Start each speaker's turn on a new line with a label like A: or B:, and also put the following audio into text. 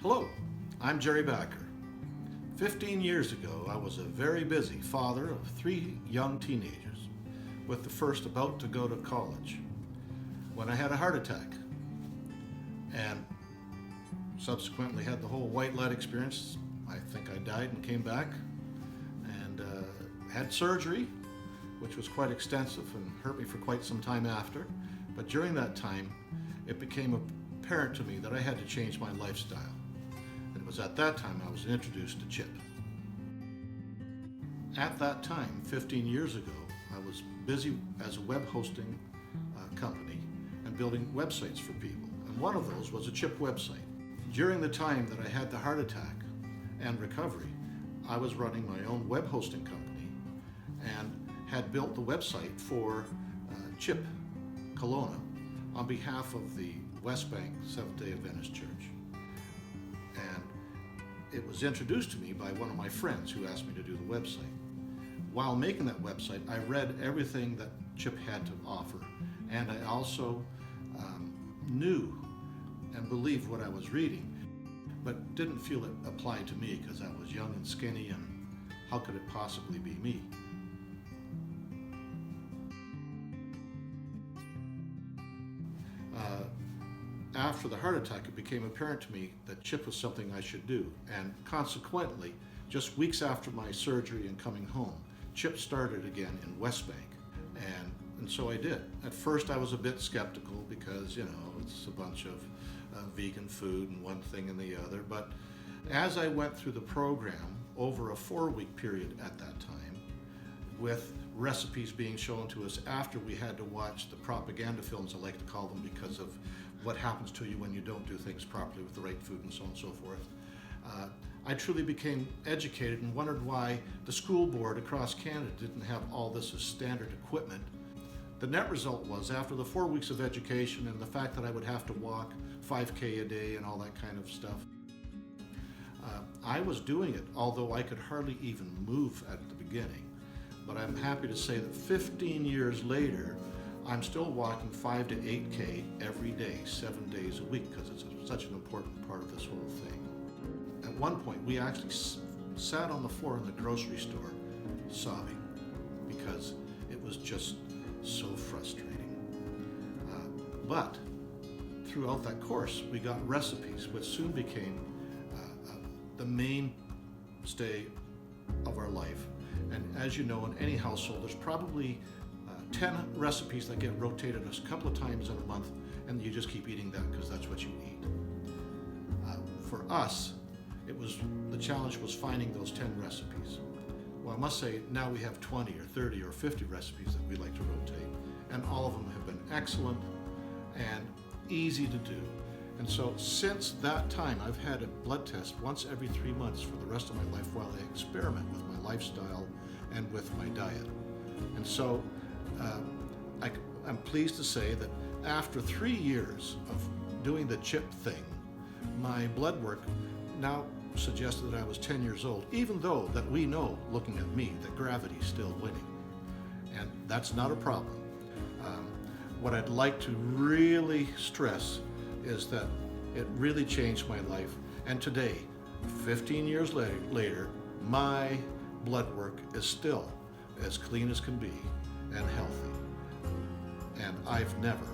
A: Hello, I'm Gerry Backer. 15 years ago, I was a very busy father of 3 young teenagers, with the first about to go to college, when I had a heart attack and subsequently had the whole white light experience. I think I died and came back and had surgery, which was quite extensive and hurt me for quite some time after. But during that time, it became apparent to me that I had to change my lifestyle. And it was at that time I was introduced to CHIP. At that time, 15 years ago, I was busy as a web hosting company and building websites for people. And one of those was a CHIP website. During the time that I had the heart attack and recovery, I was running my own web hosting company and had built the website for CHIP Kelowna on behalf of the West Bank Seventh-day Adventist Church. And it was introduced to me by one of my friends who asked me to do the website. While making that website, I read everything that CHIP had to offer, and I also knew and believed what I was reading, but didn't feel it applied to me because I was young and skinny, and how could it possibly be me? After the heart attack, it became apparent to me that CHIP was something I should do, and consequently, just weeks after my surgery and coming home, CHIP started again in West Bank, and so I did. At first I was a bit skeptical because, it's a bunch of vegan food and one thing and the other, but as I went through the program over a 4-week period at that time, with recipes being shown to us after we had to watch the propaganda films, I like to call them, because of what happens to you when you don't do things properly with the right food and so on and so forth. I truly became educated and wondered why the school board across Canada didn't have all this as standard equipment. The net result was, after the 4 weeks of education and the fact that I would have to walk 5K a day and all that kind of stuff, I was doing it, although I could hardly even move at the beginning. But I'm happy to say that 15 years later, I'm still walking 5 to 8K every day, 7 days a week, because it's such an important part of this whole thing. At one point, we actually sat on the floor in the grocery store sobbing because it was just so frustrating. But throughout that course, we got recipes, which soon became the mainstay of our life. And as you know, in any household, there's probably 10 recipes that get rotated a couple of times in a month, and you just keep eating that because that's what you eat. For us, the challenge was finding those 10 recipes. Well, I must say, now we have 20 or 30 or 50 recipes that we like to rotate, and all of them have been excellent and easy to do. And so since that time, I've had a blood test once every 3 months for the rest of my life while I experiment with my lifestyle and with my diet. And so I'm pleased to say that after 3 years of doing the CHIP thing, my blood work now suggested that I was 10 years old, even though that we know, looking at me, that gravity's still winning. And that's not a problem. What I'd like to really stress is that it really changed my life. And today, 15 years later, my blood work is still as clean as can be and healthy. And I've never